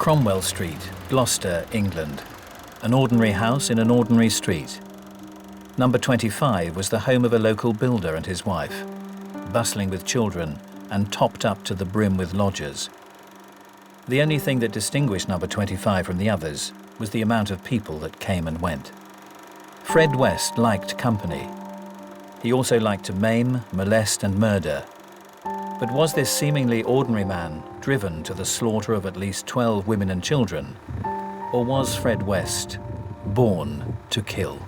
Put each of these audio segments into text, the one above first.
Cromwell Street, Gloucester, England. An ordinary house in an ordinary street. Number 25 was the home of a local builder and his wife, bustling with children and topped up to the brim with lodgers. The only thing that distinguished number 25 from the others was the amount of people that came and went. Fred West liked company. He also liked to maim, molest and murder. But was this seemingly ordinary man driven to the slaughter of at least 12 women and children? Or was Fred West born to kill?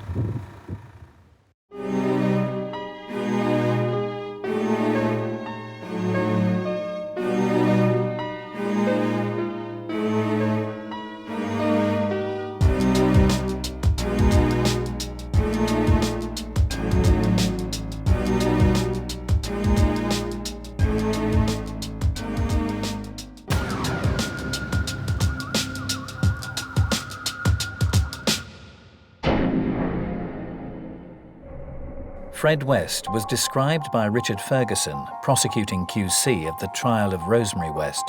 Fred West was described by Richard Ferguson, prosecuting QC of the trial of Rosemary West,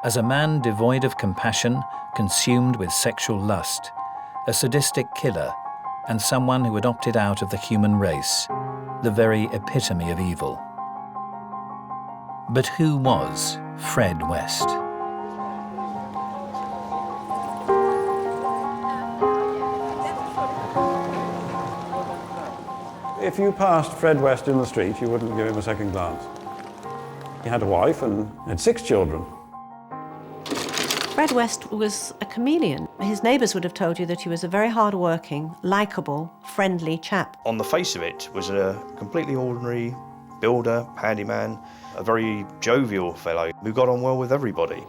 as a man devoid of compassion, consumed with sexual lust, a sadistic killer, and someone who had opted out of the human race, the very epitome of evil. But who was Fred West? If you passed Fred West in the street, you wouldn't give him a second glance. He had a wife and had 6 children. Fred West was a chameleon. His neighbours would have told you that he was a very hard-working, likeable, friendly chap. On the face of it, was a completely ordinary builder, handyman, a very jovial fellow who got on well with everybody.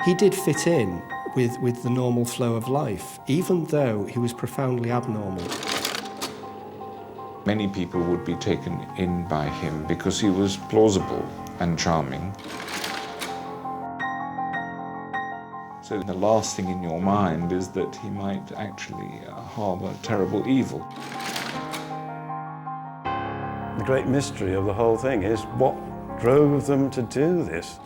He did fit in with the normal flow of life, even though he was profoundly abnormal. Many people would be taken in by him because he was plausible and charming. So the last thing in your mind is that he might actually harbour terrible evil. The great mystery of the whole thing is what drove them to do this.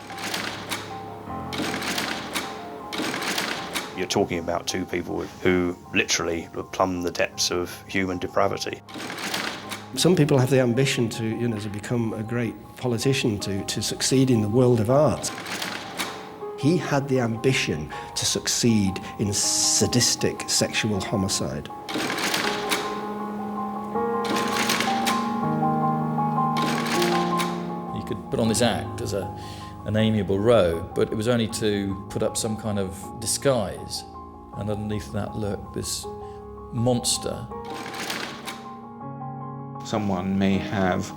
You're talking about 2 people who literally plumbed the depths of human depravity. Some people have the ambition to become a great politician, to succeed in the world of art. He had the ambition to succeed in sadistic sexual homicide. You could put on this act as an amiable row, but it was only to put up some kind of disguise, and underneath that lurked this monster. Someone may have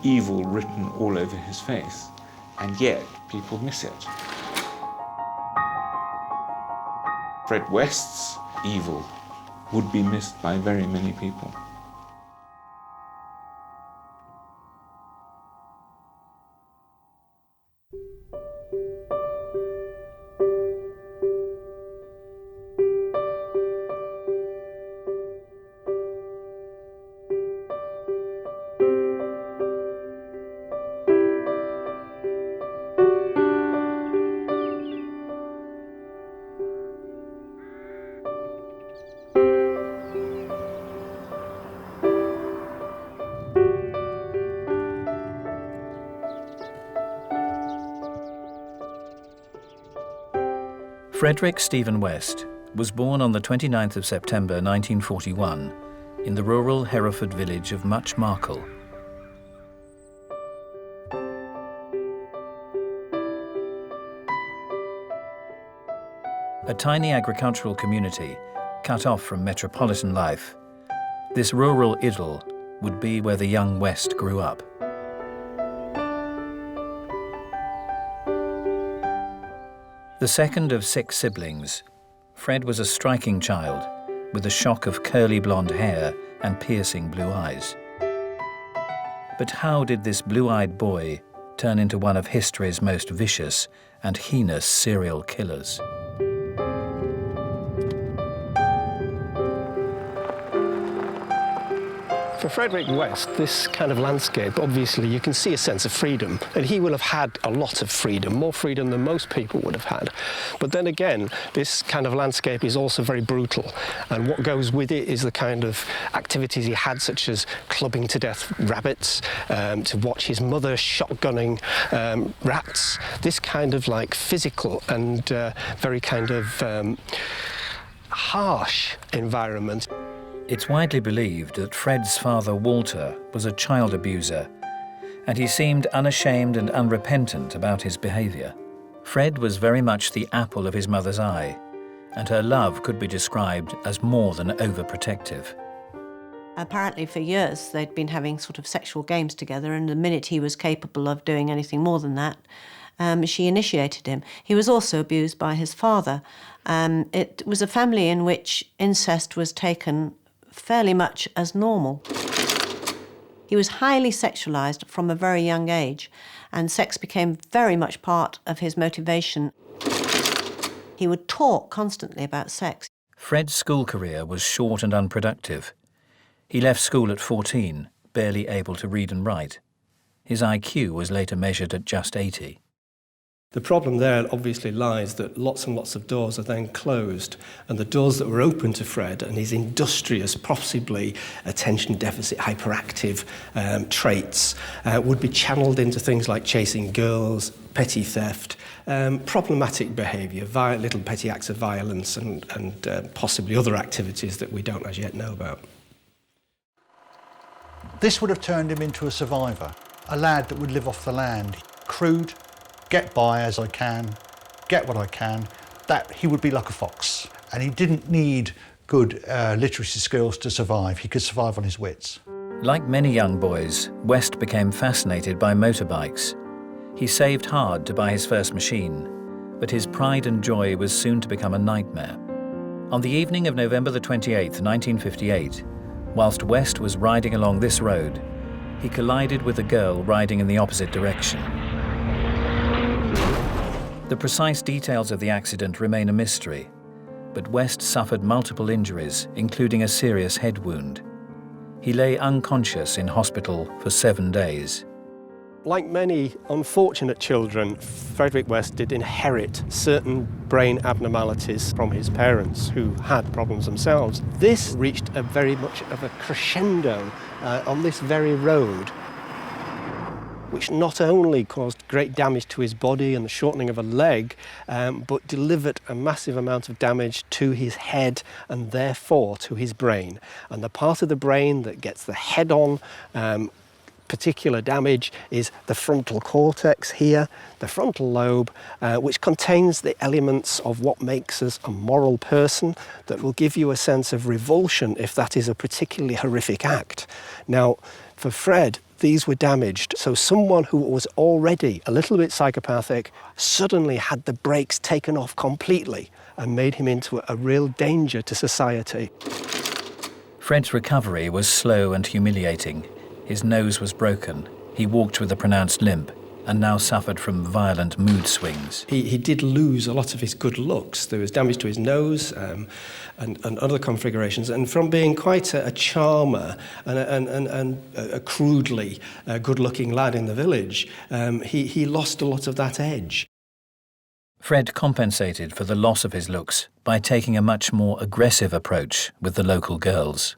evil written all over his face, and yet people miss it. Fred West's evil would be missed by very many people. Frederik Stephen West was born on the 29th of September 1941 in the rural Hereford village of Much Marcle. A tiny agricultural community cut off from metropolitan life, this rural idyll would be where the young West grew up. The second of 6 siblings, Fred was a striking child with a shock of curly blonde hair and piercing blue eyes. But how did this blue-eyed boy turn into one of history's most vicious and heinous serial killers? For Frederik West, this kind of landscape, obviously you can see a sense of freedom, and he will have had a lot of freedom, more freedom than most people would have had. But then again, this kind of landscape is also very brutal, and what goes with it is the kind of activities he had, such as clubbing to death rabbits, to watch his mother shotgunning rats, this kind of like physical and very kind of harsh environment. It's widely believed that Fred's father, Walter, was a child abuser, and he seemed unashamed and unrepentant about his behaviour. Fred was very much the apple of his mother's eye, and her love could be described as more than overprotective. Apparently for years they'd been having sort of sexual games together, and the minute he was capable of doing anything more than that, she initiated him. He was also abused by his father. It was a family in which incest was taken fairly much as normal. He was highly sexualized from a very young age, and sex became very much part of his motivation. He would talk constantly about sex. Fred's school career was short and unproductive. He left school at 14, barely able to read and write. His IQ was later measured at just 80. The problem there obviously lies that lots and lots of doors are then closed, and the doors that were open to Fred and his industrious, possibly attention deficit, hyperactive traits would be channeled into things like chasing girls, petty theft, problematic behaviour, little petty acts of violence, and possibly other activities that we don't as yet know about. This would have turned him into a survivor, a lad that would live off the land, crude, get by as I can, get what I can, that he would be like a fox. And he didn't need good literacy skills to survive. He could survive on his wits. Like many young boys, West became fascinated by motorbikes. He saved hard to buy his first machine, but his pride and joy was soon to become a nightmare. On the evening of November the 28th, 1958, whilst West was riding along this road, he collided with a girl riding in the opposite direction. The precise details of the accident remain a mystery, but West suffered multiple injuries, including a serious head wound. He lay unconscious in hospital for 7 days. Like many unfortunate children, Frederik West did inherit certain brain abnormalities from his parents who had problems themselves. This reached a very much of a crescendo on this very road, which not only caused great damage to his body and the shortening of a leg, but delivered a massive amount of damage to his head and therefore to his brain. And the part of the brain that gets the head-on particular damage is the frontal cortex here, the frontal lobe, which contains the elements of what makes us a moral person, that will give you a sense of revulsion if that is a particularly horrific act. Now, for Fred, these were damaged, so someone who was already a little bit psychopathic suddenly had the brakes taken off completely and made him into a real danger to society. Fred's recovery was slow and humiliating. His nose was broken, he walked with a pronounced limp, and now suffered from violent mood swings. He did lose a lot of his good looks. There was damage to his nose and other configurations. And from being quite a charmer and a crudely good-looking lad in the village, he lost a lot of that edge. Fred compensated for the loss of his looks by taking a much more aggressive approach with the local girls.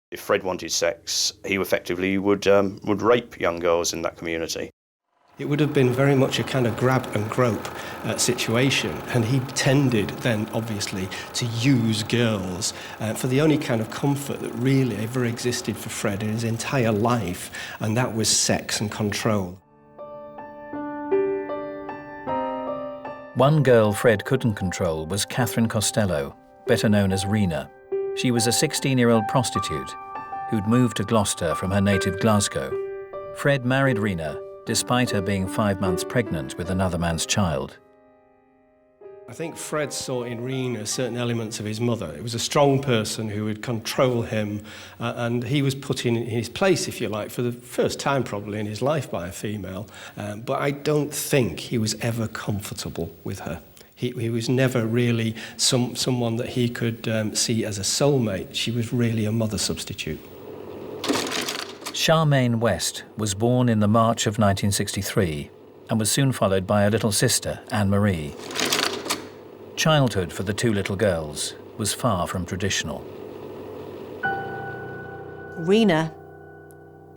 If Fred wanted sex, he effectively would rape young girls in that community. It would have been very much a kind of grab and grope situation, and he tended then, obviously, to use girls for the only kind of comfort that really ever existed for Fred in his entire life, and that was sex and control. One girl Fred couldn't control was Katherine Costello, better known as Rena. She was a 16-year-old prostitute who'd moved to Gloucester from her native Glasgow. Fred married Rena, despite her being 5 months pregnant with another man's child. I think Fred saw in Rena certain elements of his mother. It was a strong person who would control him, and he was put in his place, if you like, for the first time probably in his life by a female. But I don't think he was ever comfortable with her. He was never really someone that he could see as a soulmate. She was really a mother substitute. Charmaine West was born in the March of 1963 and was soon followed by a little sister, Anne-Marie. Childhood for the two little girls was far from traditional. Rena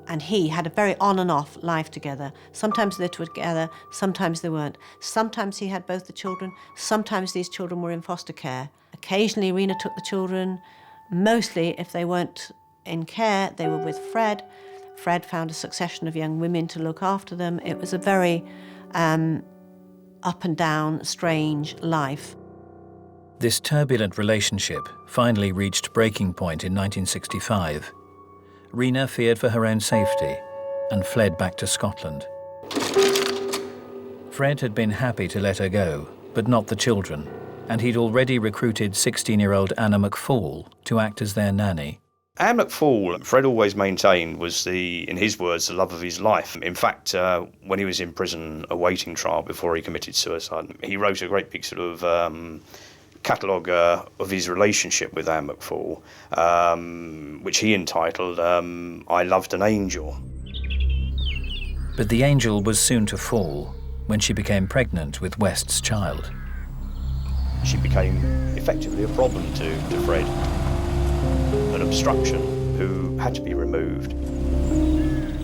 and he had a very on and off life together. Sometimes they were together, sometimes they weren't. Sometimes he had both the children, sometimes these children were in foster care. Occasionally Rena took the children. Mostly, if they weren't in care, they were with Fred. Fred found a succession of young women to look after them. It was a very up and down, strange life. This turbulent relationship finally reached breaking point in 1965. Rena feared for her own safety and fled back to Scotland. Fred had been happy to let her go, but not the children, and he'd already recruited 16-year-old Anna McFall to act as their nanny. Anne McFall, Fred always maintained, was in his words, the love of his life. In fact, when he was in prison awaiting trial before he committed suicide, he wrote a great big sort of catalogue of his relationship with Anne McFall, which he entitled I Loved an Angel. But the angel was soon to fall when she became pregnant with West's child. She became effectively a problem to Fred, an obstruction who had to be removed.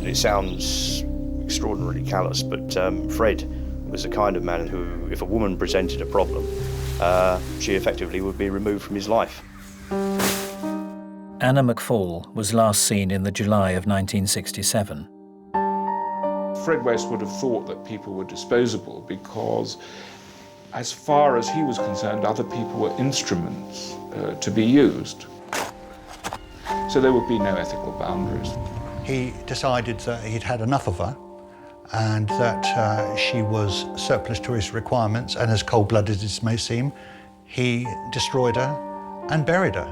It sounds extraordinarily callous, but Fred was the kind of man who, if a woman presented a problem, she effectively would be removed from his life. Anna McFall was last seen in the July of 1967. Fred West would have thought that people were disposable because, as far as he was concerned, other people were instruments to be used. So there would be no ethical boundaries. He decided that he'd had enough of her and that she was surplus to his requirements, and as cold-blooded as it may seem, he destroyed her and buried her.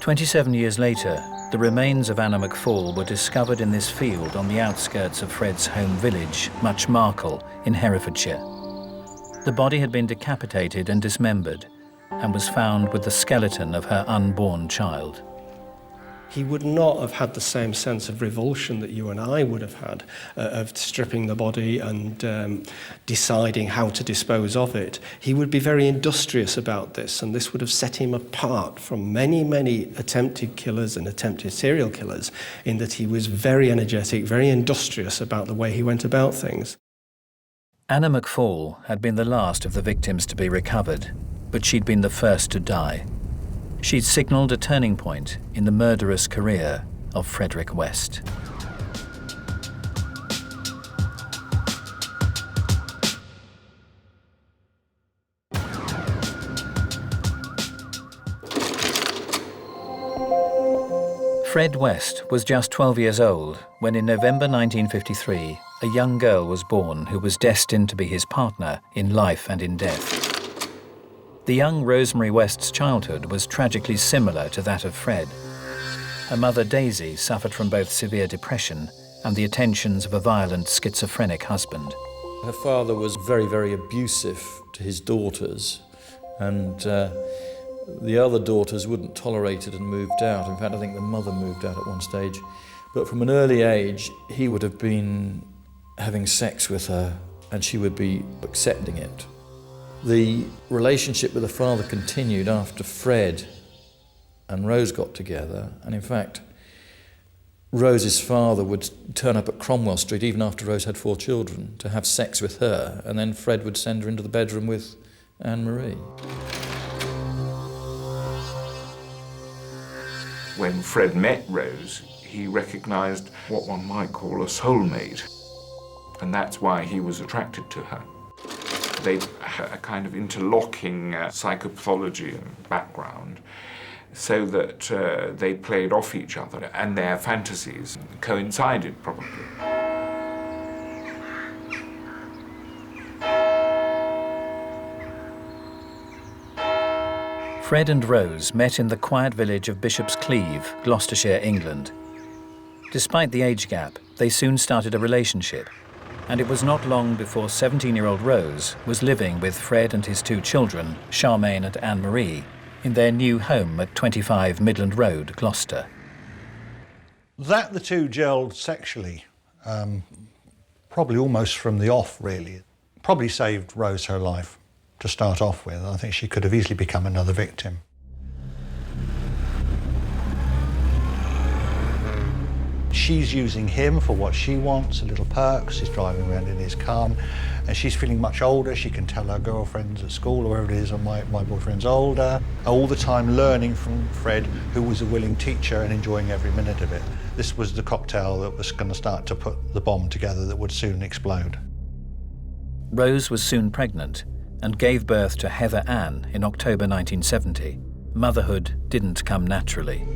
27 years later, the remains of Anna McFall were discovered in this field on the outskirts of Fred's home village, Much Marcle, in Herefordshire. The body had been decapitated and dismembered and was found with the skeleton of her unborn child. He would not have had the same sense of revulsion that you and I would have had of stripping the body and deciding how to dispose of it. He would be very industrious about this, and this would have set him apart from many, many attempted killers and attempted serial killers, in that he was very energetic, very industrious about the way he went about things. Anna McFall had been the last of the victims to be recovered, but she'd been the first to die. She'd signalled a turning point in the murderous career of Frederik West. Fred West was just 12 years old when in November 1953, a young girl was born who was destined to be his partner in life and in death. The young Rosemary West's childhood was tragically similar to that of Fred. Her mother, Daisy, suffered from both severe depression and the attentions of a violent schizophrenic husband. Her father was very, very abusive to his daughters, and the other daughters wouldn't tolerate it and moved out. In fact, I think the mother moved out at one stage. But from an early age, he would have been having sex with her, and she would be accepting it. The relationship with the father continued after Fred and Rose got together, and in fact, Rose's father would turn up at Cromwell Street even after Rose had 4 children to have sex with her, and then Fred would send her into the bedroom with Anne-Marie. When Fred met Rose, he recognised what one might call a soulmate, and that's why he was attracted to her. They had a kind of interlocking psychopathology and background, so that they played off each other and their fantasies coincided probably. Fred and Rose met in the quiet village of Bishop's Cleeve, Gloucestershire, England. Despite the age gap, they soon started a relationship, and it was not long before 17-year-old Rose was living with Fred and his 2 children, Charmaine and Anne-Marie, in their new home at 25 Midland Road, Gloucester. That the two gelled sexually, probably almost from the off, really. Probably saved Rose her life to start off with. I think she could have easily become another victim. She's using him for what she wants, a little perks, he's driving around in his car, and she's feeling much older. She can tell her girlfriends at school or wherever it is, oh, my boyfriend's older. All the time learning from Fred, who was a willing teacher and enjoying every minute of it. This was the cocktail that was going to start to put the bomb together that would soon explode. Rose was soon pregnant and gave birth to Heather Ann in October 1970. Motherhood didn't come naturally.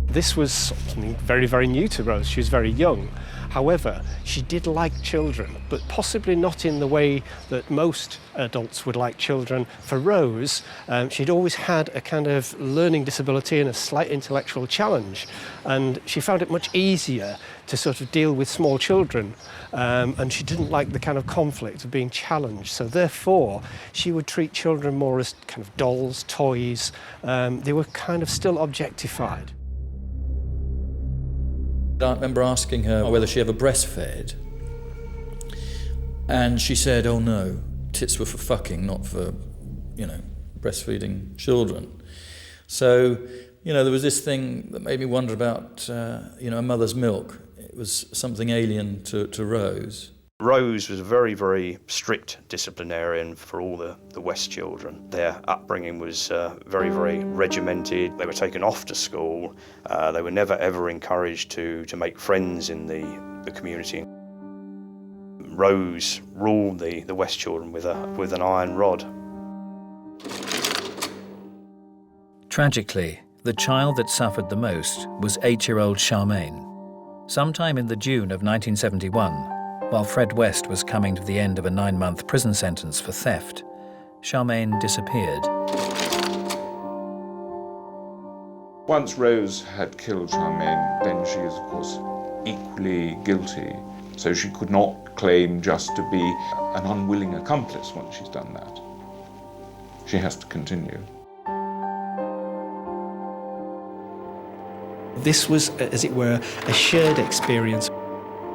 This was something very, very new to Rose. She was very young. However, she did like children, but possibly not in the way that most adults would like children. For Rose, she'd always had a kind of learning disability and a slight intellectual challenge, and she found it much easier to sort of deal with small children, and she didn't like the kind of conflict of being challenged. So therefore, she would treat children more as kind of dolls, toys. They were kind of still objectified. I remember asking her whether she ever breastfed, and she said, oh no, tits were for fucking, not for, breastfeeding children. So, there was this thing that made me wonder about, a mother's milk. It was something alien to Rose. Rose was a very, very strict disciplinarian for all the West children. Their upbringing was very, very regimented. They were taken off to school. They were never, ever encouraged to make friends in the community. Rose ruled the West children with an iron rod. Tragically, the child that suffered the most was 8-year-old Charmaine. Sometime in the June of 1971, while Fred West was coming to the end of a 9-month prison sentence for theft, Charmaine disappeared. Once Rose had killed Charmaine, then she is, of course, equally guilty. So she could not claim just to be an unwilling accomplice once she's done that. She has to continue. This was, as it were, a shared experience.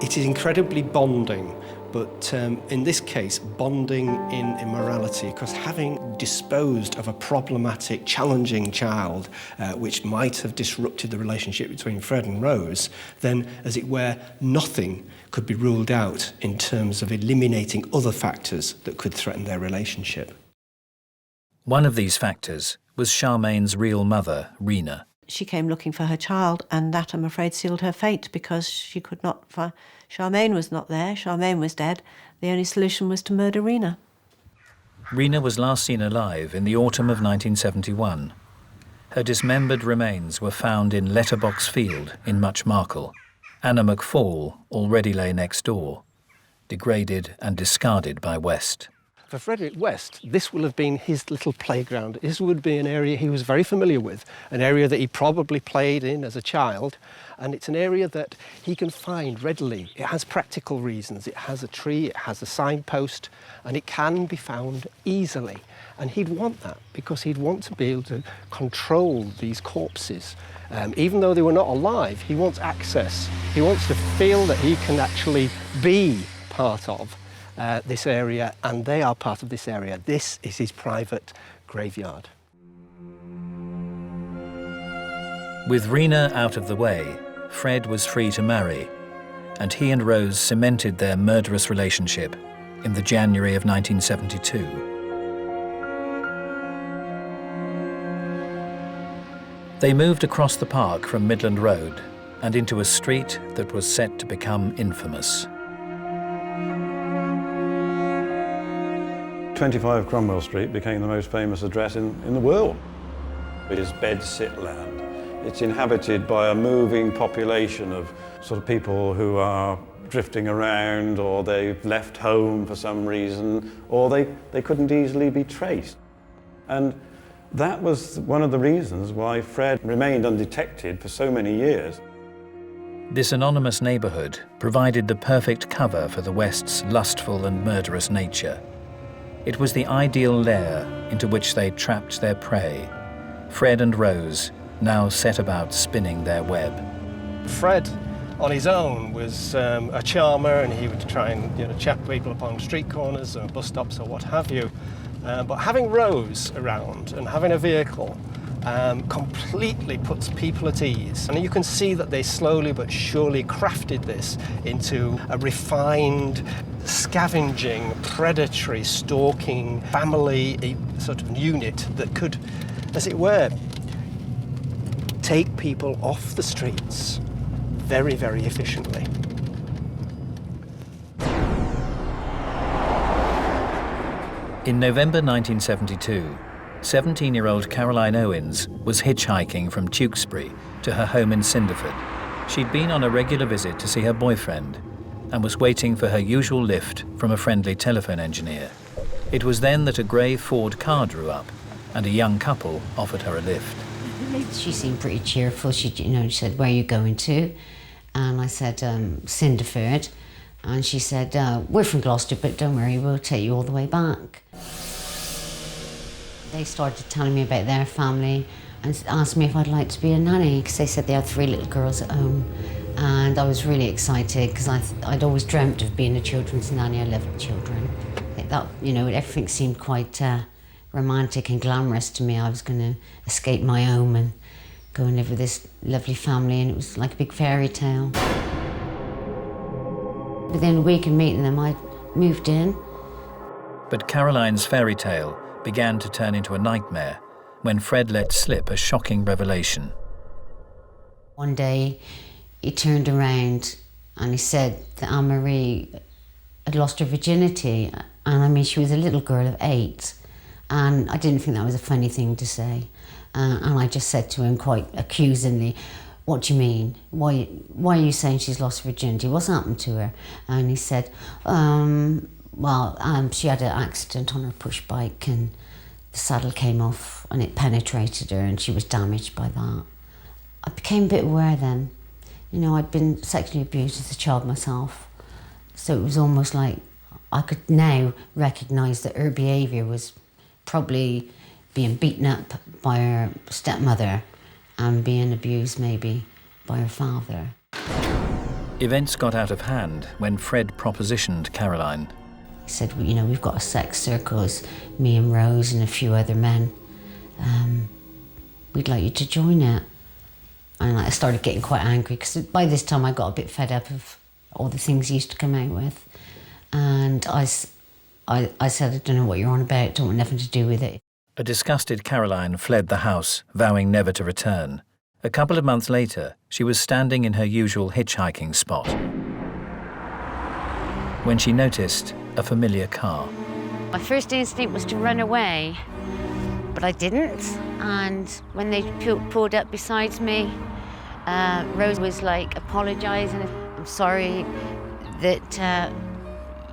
It is incredibly bonding, but in this case, bonding in immorality, because having disposed of a problematic, challenging child, which might have disrupted the relationship between Fred and Rose, then, as it were, nothing could be ruled out in terms of eliminating other factors that could threaten their relationship. One of these factors was Charmaine's real mother, Rena. She came looking for her child, and that, I'm afraid, sealed her fate, because she could not find... Charmaine was not there. Charmaine was dead. The only solution was to murder Rena. Rena was last seen alive in the autumn of 1971. Her dismembered remains were found in Letterbox Field in Muchmarcle. Anna McFall already lay next door, degraded and discarded by West. For Frederik West, this will have been his little playground. This would be an area he was very familiar with, an area that he probably played in as a child, and it's an area that he can find readily. It has practical reasons. It has a tree, it has a signpost, and it can be found easily. And he'd want that, because he'd want to be able to control these corpses. Even though they were not alive, he wants access. He wants to feel that he can actually be part of this area, and they are part of this area. This is his private graveyard. With Rena out of the way, Fred was free to marry, and he and Rose cemented their murderous relationship in the January of 1972. They moved across the park from Midland Road and into a street that was set to become infamous. 25 Cromwell Street became the most famous address in the world. It is bed-sit land. It's inhabited by a moving population of sort of people who are drifting around, or they've left home for some reason, or they couldn't easily be traced. And that was one of the reasons why Fred remained undetected for so many years. This anonymous neighborhood provided the perfect cover for the West's lustful and murderous nature. It was the ideal lair into which they trapped their prey, Fred and Rose, now set about spinning their web. Fred, on his own, was a charmer, and he would try and chat people upon street corners or bus stops or what have you. But having Rose around and having a vehicle completely puts people at ease. And you can see that they slowly but surely crafted this into a refined, scavenging, predatory, stalking, family sort of unit that could, as it were, take people off the streets very, very efficiently. In November 1972, 17-year-old Caroline Owens was hitchhiking from Tewkesbury to her home in Cinderford. She'd been on a regular visit to see her boyfriend and was waiting for her usual lift from a friendly telephone engineer. It was then that a grey Ford car drew up and a young couple offered her a lift. She seemed pretty cheerful. She said, "Where are you going to?" And I said, "Cinderford." And she said, "We're from Gloucester, but don't worry, we'll take you all the way back." They started telling me about their family and asked me if I'd like to be a nanny, because they said they had 3 little girls at home. And I was really excited because I'd always dreamt of being a children's nanny. I loved children. Everything seemed quite romantic and glamorous to me. I was going to escape my home and go and live with this lovely family, and it was like a big fairy tale. Within a week of meeting them, I moved in. But Caroline's fairy tale began to turn into a nightmare when Fred let slip a shocking revelation. One day, he turned around and he said that Anne-Marie had lost her virginity. And she was a little girl of 8. And I didn't think that was a funny thing to say. And I just said to him quite accusingly, "What do you mean? Why are you saying she's lost her virginity? What's happened to her?" And he said, she had an accident on her push bike and the saddle came off and it penetrated her and she was damaged by that. I became a bit aware then. I'd been sexually abused as a child myself. So it was almost like I could now recognise that her behaviour was probably being beaten up by her stepmother and being abused maybe by her father. Events got out of hand when Fred propositioned Caroline. He said, "We've got a sex circle, it's me and Rose and a few other men. We'd like you to join it." And I started getting quite angry because by this time I got a bit fed up of all the things he used to come out with. And I said, "I don't know what you're on about, don't want nothing to do with it." A disgusted Caroline fled the house, vowing never to return. A couple of months later, she was standing in her usual hitchhiking spot when she noticed a familiar car. My first instinct was to run away, but I didn't. And when they pulled up beside me, Rose was apologising. "I'm sorry that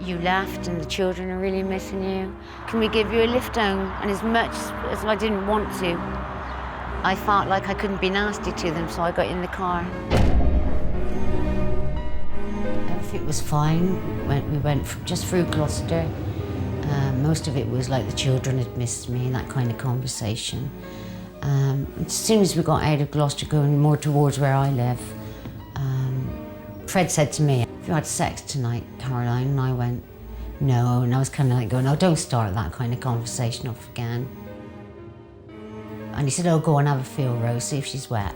you left and the children are really missing you. Can we give you a lift home?" And as much as I didn't want to, I felt like I couldn't be nasty to them, so I got in the car. Everything was fine. We went just through Gloucester. Most of it was like the children had missed me, that kind of conversation. As soon as we got out of Gloucester, going more towards where I live, Fred said to me, "Have you had sex tonight, Caroline?" And I went, "No." And I was kind of like going, "Oh, don't start that kind of conversation off again." And he said, "Oh, go and have a feel, Rose, see if she's wet."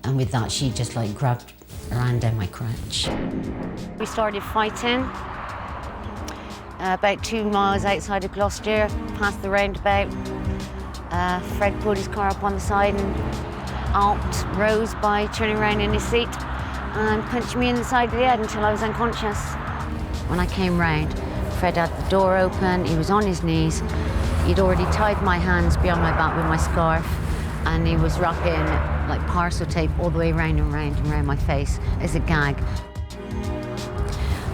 And with that, she just grabbed her hand down my crotch. We started fighting. About 2 miles outside of Gloucester, past the roundabout. Fred pulled his car up on the side and helped Rose by turning around in his seat and punched me in the side of the head until I was unconscious. When I came round, Fred had the door open, he was on his knees. He'd already tied my hands behind my back with my scarf, and he was wrapping parcel tape all the way round and round and round my face as a gag.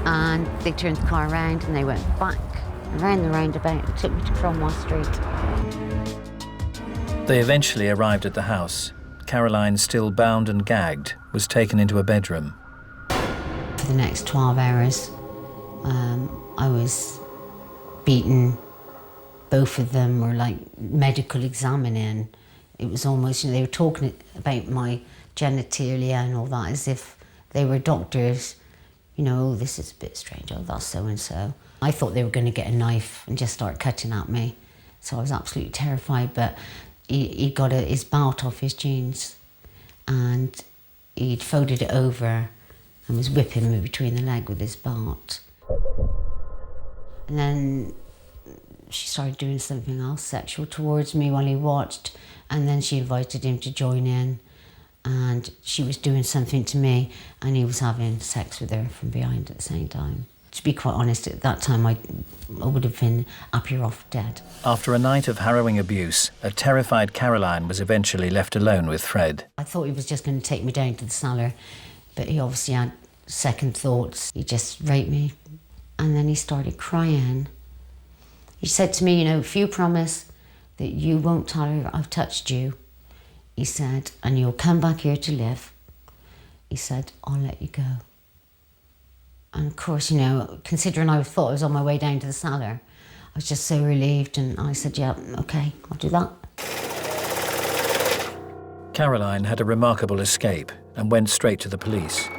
And they turned the car around and they went back around the roundabout and took me to Cromwell Street. They eventually arrived at the house. Caroline, still bound and gagged, was taken into a bedroom. For the next 12 hours, I was beaten. Both of them were medical examining It was almost, they were talking about my genitalia and all that as if they were doctors. Oh, this is a bit strange, oh, that's so-and-so. I thought they were going to get a knife and just start cutting at me. So I was absolutely terrified, but he got his belt off his jeans and he'd folded it over and was whipping me between the leg with his belt. And then she started doing something else sexual towards me while he watched, and then she invited him to join in, and she was doing something to me and he was having sex with her from behind at the same time. To be quite honest, at that time I would have been happier off dead. After a night of harrowing abuse, a terrified Caroline was eventually left alone with Fred. I thought he was just going to take me down to the cellar, but he obviously had second thoughts. He just raped me. And then he started crying. He said to me, if you promise that you won't tell her I've touched you, he said, and you'll come back here to live, he said, I'll let you go. And of course, considering I thought I was on my way down to the cellar, I was just so relieved, and I said, yeah, okay, I'll do that. Caroline had a remarkable escape and went straight to the police.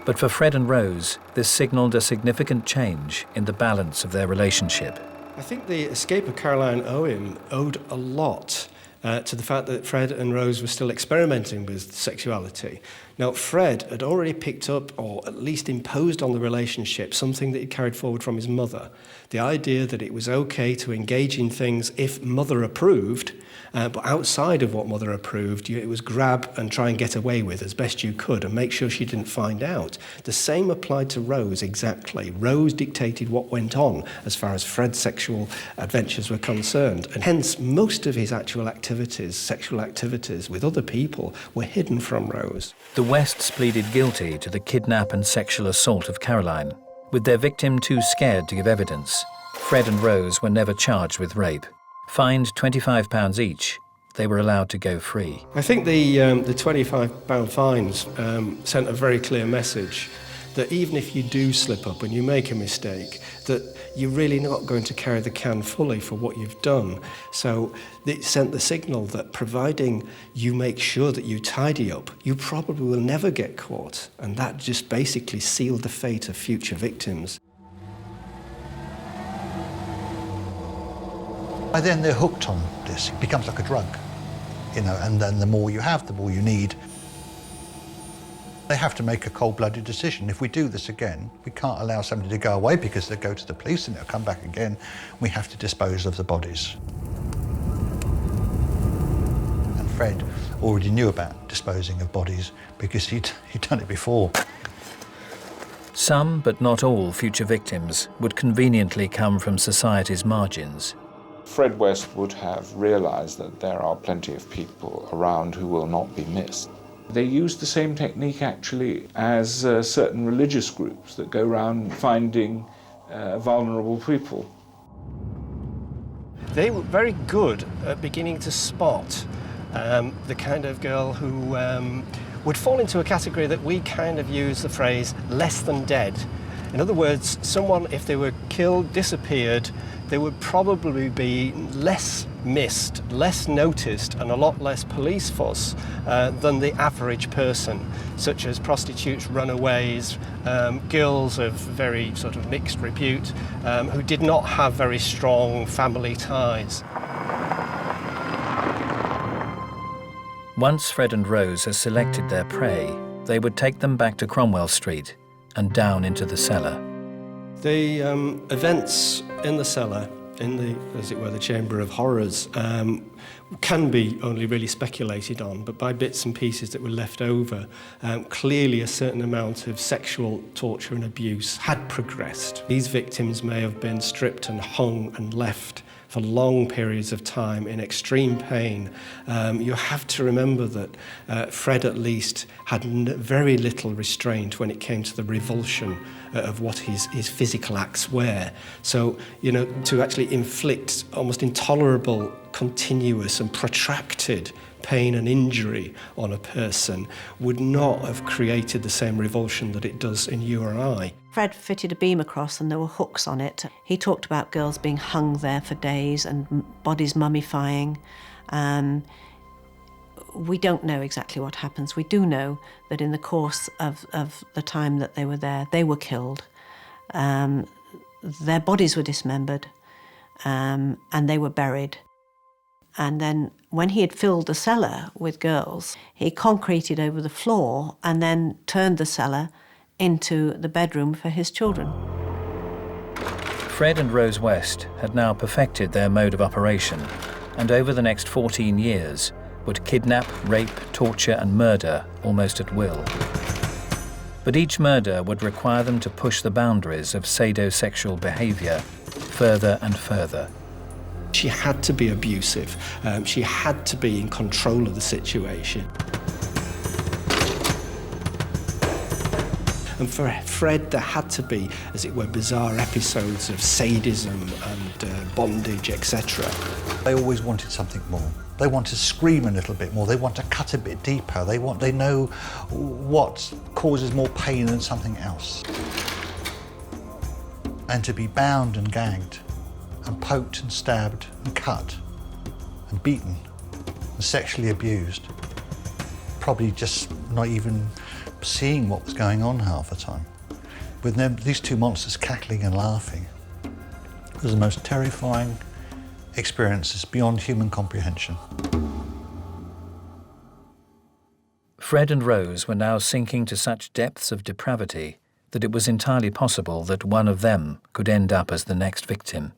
But for Fred and Rose, this signalled a significant change in the balance of their relationship. I think the escape of Caroline Owen owed a lot to the fact that Fred and Rose were still experimenting with sexuality. Now, Fred had already picked up, or at least imposed on the relationship, something that he carried forward from his mother. The idea that it was okay to engage in things if mother approved, but outside of what mother approved, it was grab and try and get away with as best you could and make sure she didn't find out. The same applied to Rose exactly. Rose dictated what went on as far as Fred's sexual adventures were concerned. And hence, most of his actual activities, sexual activities with other people, were hidden from Rose. The Wests pleaded guilty to the kidnap and sexual assault of Caroline. With their victim too scared to give evidence, Fred and Rose were never charged with rape. Fined £25 each, they were allowed to go free. I think the £25 fines sent a very clear message that even if you do slip up and you make a mistake, that you're really not going to carry the can fully for what you've done. So it sent the signal that providing you make sure that you tidy up, you probably will never get caught. And that just basically sealed the fate of future victims. By then they're hooked on this. It becomes like a drug, and then the more you have, the more you need. They have to make a cold-blooded decision. If we do this again, we can't allow somebody to go away because they'll go to the police and they'll come back again. We have to dispose of the bodies. And Fred already knew about disposing of bodies because he'd done it before. Some, but not all, future victims would conveniently come from society's margins. Fred West would have realised that there are plenty of people around who will not be missed. They use the same technique, actually, as certain religious groups that go around finding vulnerable people. They were very good at beginning to spot the kind of girl who would fall into a category that we kind of use the phrase less than dead. In other words, someone, if they were killed, disappeared, they would probably be less missed, less noticed, and a lot less police fuss than the average person, such as prostitutes, runaways, girls of very sort of mixed repute, who did not have very strong family ties. Once Fred and Rose had selected their prey, they would take them back to Cromwell Street and down into the cellar. The events in the cellar, in the, as it were, the Chamber of Horrors, can be only really speculated on, but by bits and pieces that were left over, clearly a certain amount of sexual torture and abuse had progressed. These victims may have been stripped and hung and left for long periods of time in extreme pain. You have to remember that Fred at least had very little restraint when it came to the revulsion of what his physical acts were. So, to actually inflict almost intolerable, continuous and protracted pain and injury on a person would not have created the same revulsion that it does in you or I. Fred fitted a beam across and there were hooks on it. He talked about girls being hung there for days and bodies mummifying. we don't know exactly what happens. We do know that in the course of the time that they were there, they were killed. Their bodies were dismembered, and they were buried. And then when he had filled the cellar with girls, he concreted over the floor and then turned the cellar into the bedroom for his children. Fred and Rose West had now perfected their mode of operation, and over the next 14 years would kidnap, rape, torture and murder almost at will. But each murder would require them to push the boundaries of sadosexual behaviour further and further. She had to be abusive. She had to be in control of the situation. And for Fred, there had to be, as it were, bizarre episodes of sadism and bondage, etc. They always wanted something more. They want to scream a little bit more. They want to cut a bit deeper. They know what causes more pain than something else. And to be bound and gagged and poked and stabbed and cut and beaten and sexually abused, probably just not even seeing what was going on half the time. With them, these two monsters cackling and laughing, it was the most terrifying experiences beyond human comprehension. Fred and Rose were now sinking to such depths of depravity that it was entirely possible that one of them could end up as the next victim.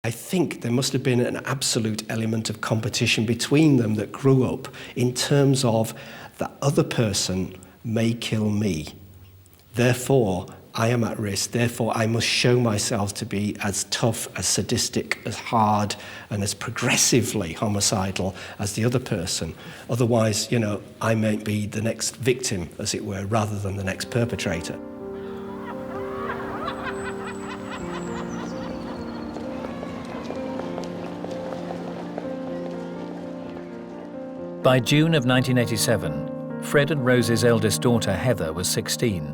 I think there must have been an absolute element of competition between them that grew up in terms of the other person may kill me. Therefore, I am at risk. Therefore, I must show myself to be as tough, as sadistic, as hard, and as progressively homicidal as the other person. Otherwise, I might be the next victim, as it were, rather than the next perpetrator. By June of 1987, Fred and Rose's eldest daughter, Heather, was 16.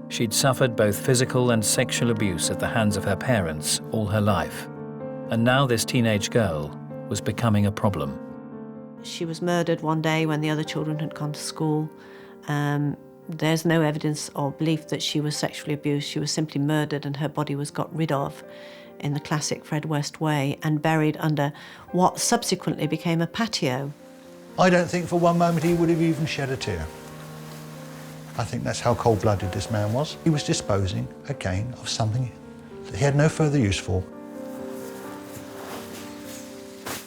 She'd suffered both physical and sexual abuse at the hands of her parents all her life. And now this teenage girl was becoming a problem. She was murdered one day when the other children had gone to school. There's no evidence or belief that she was sexually abused. She was simply murdered and her body was got rid of in the classic Fred West way and buried under what subsequently became a patio. I don't think for one moment he would have even shed a tear. I think that's how cold-blooded this man was. He was disposing, again, of something that he had no further use for.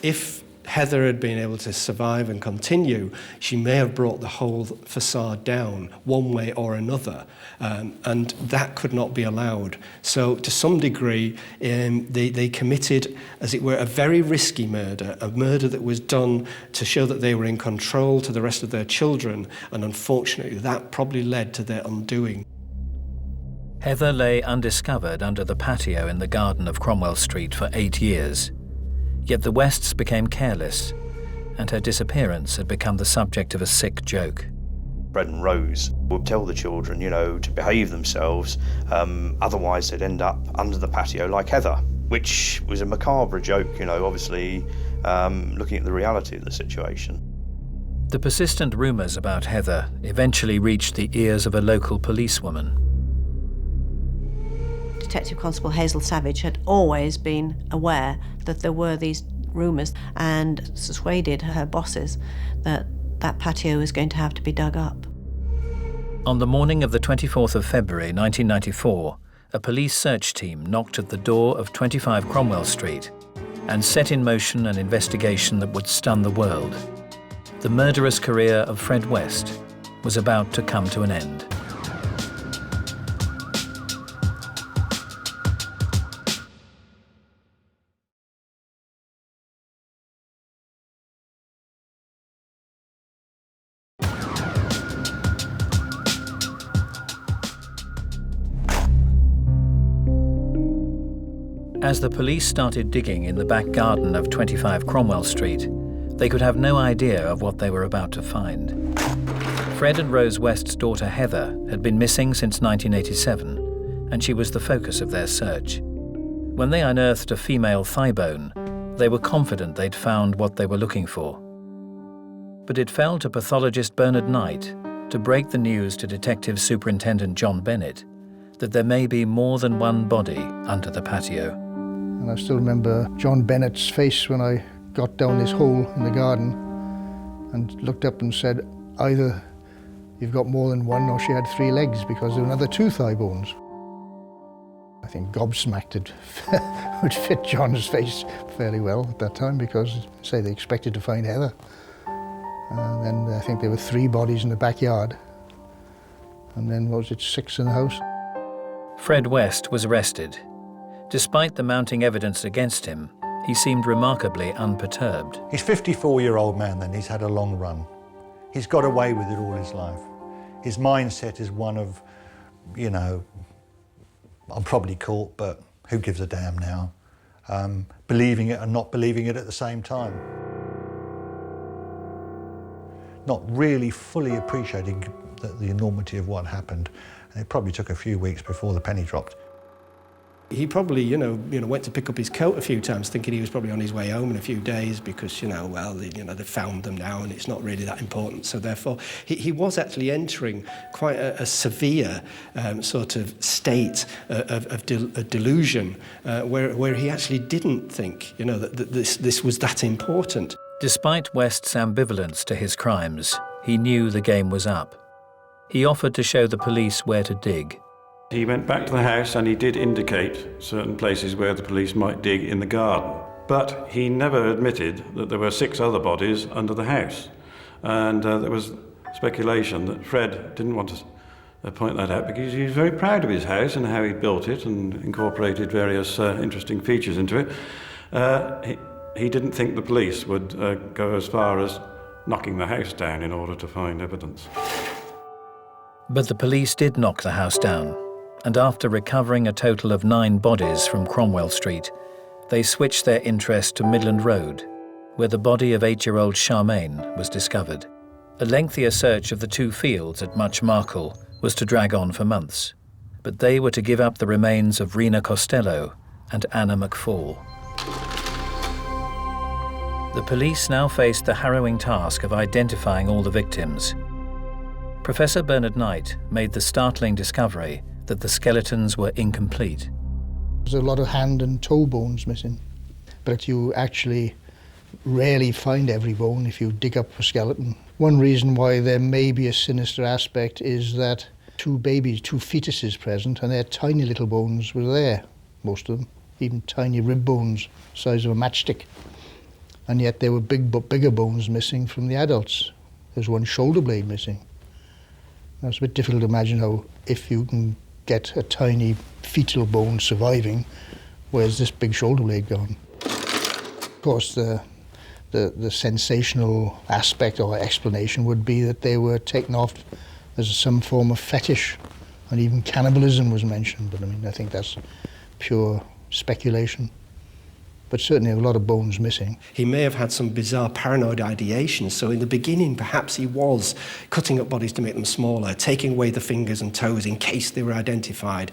If Heather had been able to survive and continue, she may have brought the whole facade down one way or another, and that could not be allowed. So to some degree, they committed, as it were, a very risky murder, a murder that was done to show that they were in control to the rest of their children, and unfortunately that probably led to their undoing. Heather lay undiscovered under the patio in the garden of Cromwell Street for 8 years. Yet the Wests became careless, and her disappearance had become the subject of a sick joke. Fred and Rose would tell the children, to behave themselves, otherwise they'd end up under the patio like Heather, which was a macabre joke, obviously looking at the reality of the situation. The persistent rumours about Heather eventually reached the ears of a local policewoman. Detective Constable Hazel Savage had always been aware that there were these rumours and persuaded her bosses that that patio was going to have to be dug up. On the morning of the 24th of February 1994, a police search team knocked at the door of 25 Cromwell Street and set in motion an investigation that would stun the world. The murderous career of Fred West was about to come to an end. As the police started digging in the back garden of 25 Cromwell Street, they could have no idea of what they were about to find. Fred and Rose West's daughter Heather had been missing since 1987, and she was the focus of their search. When they unearthed a female thigh bone, they were confident they'd found what they were looking for. But it fell to pathologist Bernard Knight to break the news to Detective Superintendent John Bennett that there may be more than one body under the patio. And I still remember John Bennett's face when I got down this hole in the garden and looked up and said, either you've got more than one or she had 3 legs, because there were another 2 thigh bones. I think gobsmacked would fit John's face fairly well at that time, because, say, they expected to find Heather. And then I think there were 3 bodies in the backyard. And then, what was it, 6 in the house? Fred West was arrested. Despite the mounting evidence against him, he seemed remarkably unperturbed. He's a 54-year-old man then, he's had a long run. He's got away with it all his life. His mindset is one of, you know, I'm probably caught, but who gives a damn now? Believing it and not believing it at the same time. Not really fully appreciating the enormity of what happened. And it probably took a few weeks before the penny dropped. He probably, went to pick up his coat a few times, thinking he was probably on his way home in a few days because, they found them now and it's not really that important. So therefore, he was actually entering quite a severe sort of state of delusion, where he actually didn't think, that this was that important. Despite West's ambivalence to his crimes, he knew the game was up. He offered to show the police where to dig. He went back to the house and he did indicate certain places where the police might dig in the garden. But he never admitted that there were 6 other bodies under the house. And there was speculation that Fred didn't want to point that out because he was very proud of his house and how he built it and incorporated various interesting features into it. He didn't think the police would go as far as knocking the house down in order to find evidence. But the police did knock the house down. And after recovering a total of 9 bodies from Cromwell Street, they switched their interest to Midland Road, where the body of 8-year-old Charmaine was discovered. A lengthier search of the 2 fields at Much Marcle was to drag on for months, but they were to give up the remains of Rena Costello and Anna McFall. The police now faced the harrowing task of identifying all the victims. Professor Bernard Knight made the startling discovery that the skeletons were incomplete. There's a lot of hand and toe bones missing, but you actually rarely find every bone if you dig up a skeleton. One reason why there may be a sinister aspect is that 2 babies, 2 fetuses present, and their tiny little bones were there, most of them, even tiny rib bones, size of a matchstick. And yet there were bigger bones missing from the adults. There's 1 shoulder blade missing. Now, it's a bit difficult to imagine how, if you can get a tiny fetal bone surviving, where's this big shoulder blade gone? Of course, the sensational aspect or explanation would be that they were taken off as some form of fetish, and even cannibalism was mentioned, but I think that's pure speculation. But certainly a lot of bones missing. He may have had some bizarre paranoid ideation, so in the beginning perhaps he was cutting up bodies to make them smaller, taking away the fingers and toes in case they were identified.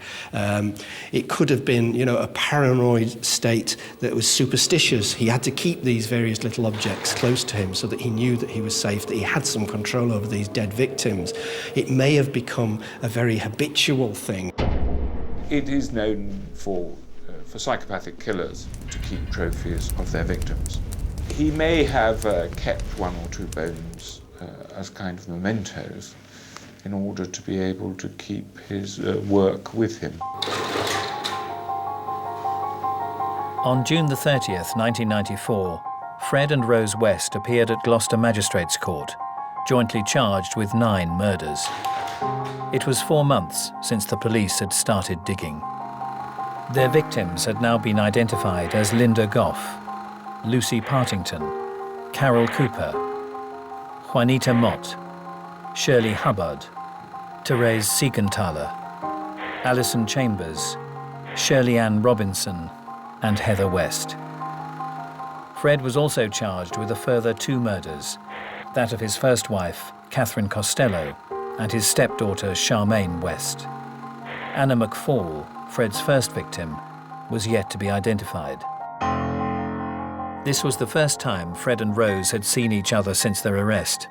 It could have been, a paranoid state that was superstitious. He had to keep these various little objects close to him so that he knew that he was safe, that he had some control over these dead victims. It may have become a very habitual thing. It is known for psychopathic killers to keep trophies of their victims. He may have kept 1 or 2 bones as kind of mementos in order to be able to keep his work with him. On June the 30th, 1994, Fred and Rose West appeared at Gloucester Magistrates' Court, jointly charged with 9 murders. It was 4 months since the police had started digging. Their victims had now been identified as Linda Goff, Lucy Partington, Carol Cooper, Juanita Mott, Shirley Hubbard, Therese Siegenthaler, Alison Chambers, Shirley Ann Robinson, and Heather West. Fred was also charged with a further 2 murders, that of his first wife, Katherine Costello, and his stepdaughter, Charmaine West. Anna McFall, Fred's first victim, was yet to be identified. This was the first time Fred and Rose had seen each other since their arrest.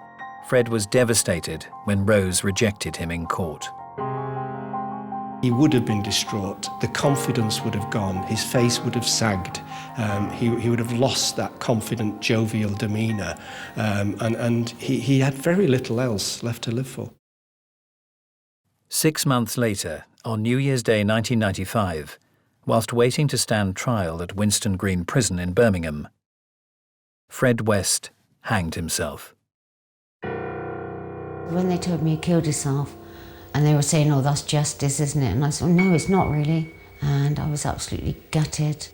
Fred was devastated when Rose rejected him in court. He would have been distraught. The confidence would have gone. His face would have sagged. He would have lost that confident, jovial demeanour. And he had very little else left to live for. 6 months later, on New Year's Day 1995, whilst waiting to stand trial at Winston Green Prison in Birmingham, Fred West hanged himself. When they told me he killed himself, and they were saying, oh, that's justice, isn't it? And I said, no, it's not really. And I was absolutely gutted.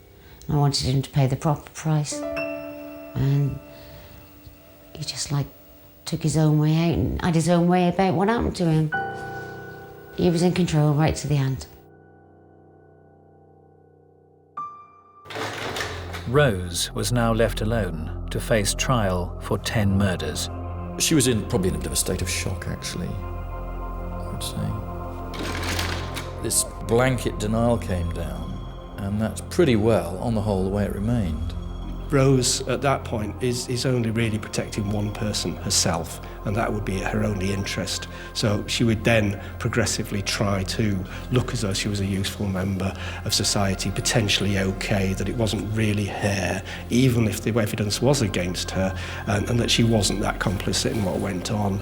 I wanted him to pay the proper price. And he just took his own way out and had his own way about what happened to him. He was in control right to the end. Rose was now left alone to face trial for 10 murders. She was probably in a bit of a state of shock, actually, I would say. This blanket denial came down, and that's pretty well, on the whole, the way it remained. Rose, at that point, is only really protecting one person, herself, and that would be her only interest. So she would then progressively try to look as though she was a useful member of society, potentially okay, that it wasn't really her, even if the evidence was against her, and that she wasn't that complicit in what went on.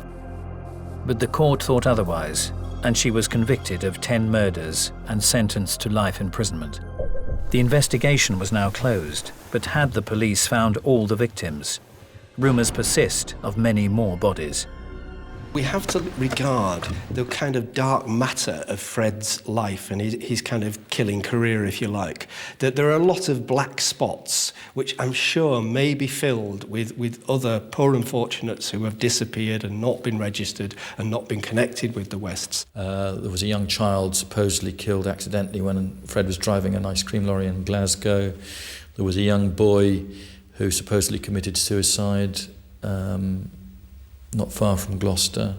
But the court thought otherwise, and she was convicted of 10 murders and sentenced to life imprisonment. The investigation was now closed, but had the police found all the victims? Rumours persist of many more bodies. We have to regard the kind of dark matter of Fred's life and his kind of killing career, if you like, that there are a lot of black spots which I'm sure may be filled with other poor unfortunates who have disappeared and not been registered and not been connected with the Wests. There was a young child supposedly killed accidentally when Fred was driving an ice cream lorry in Glasgow. There was a young boy who supposedly committed suicide not far from Gloucester.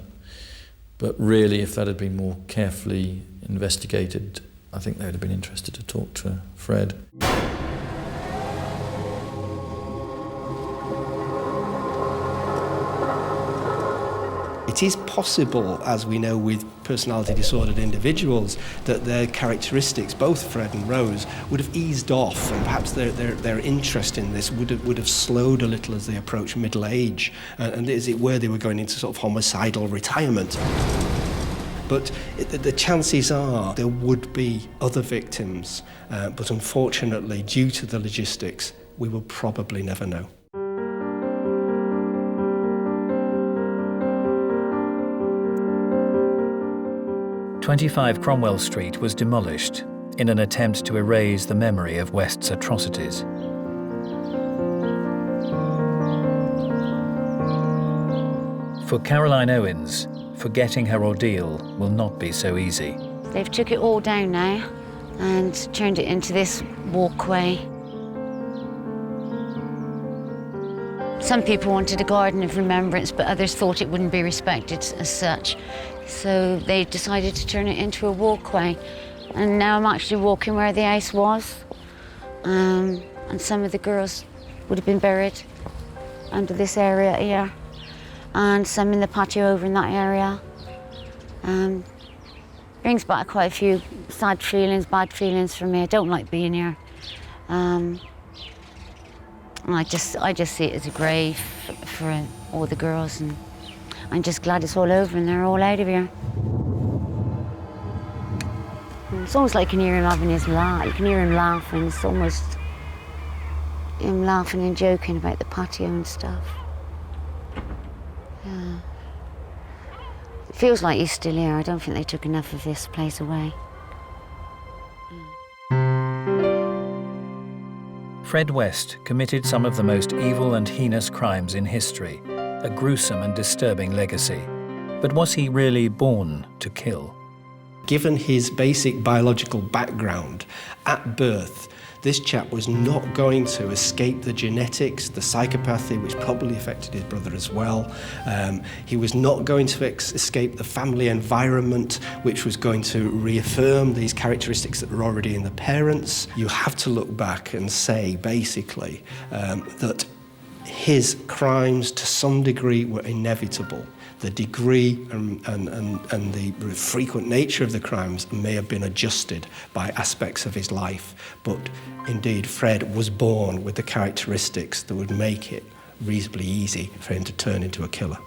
But really, if that had been more carefully investigated, I think they would have been interested to talk to Fred. It is possible, as we know with personality disordered individuals, that their characteristics, both Fred and Rose, would have eased off, and perhaps their interest in this would have slowed a little as they approached middle age, and as it were, they were going into sort of homicidal retirement. But the chances are there would be other victims, but unfortunately, due to the logistics, we will probably never know. 25 Cromwell Street was demolished in an attempt to erase the memory of West's atrocities. For Caroline Owens, forgetting her ordeal will not be so easy. They've took it all down now and turned it into this walkway. Some people wanted a garden of remembrance, but others thought it wouldn't be respected as such. So they decided to turn it into a walkway. And now I'm actually walking where the house was. And some of the girls would have been buried under this area here. And some in the patio over in that area. Brings back quite a few sad feelings, bad feelings for me. I don't like being here. I just see it as a grave for all the girls, and I'm just glad it's all over and they're all out of here. It's almost like you can hear him having his laugh. You can hear him laughing. It's almost him laughing and joking about the patio and stuff. Yeah. It feels like he's still here. I don't think they took enough of this place away. Fred West committed some of the most evil and heinous crimes in history, a gruesome and disturbing legacy. But was he really born to kill? Given his basic biological background, at birth, This chap was not going to escape the genetics, the psychopathy, which probably affected his brother as well. He was not going to escape the family environment, which was going to reaffirm these characteristics that were already in the parents. You have to look back and say, basically, that his crimes to some degree were inevitable. The degree and the frequent nature of the crimes may have been adjusted by aspects of his life, but indeed Fred was born with the characteristics that would make it reasonably easy for him to turn into a killer.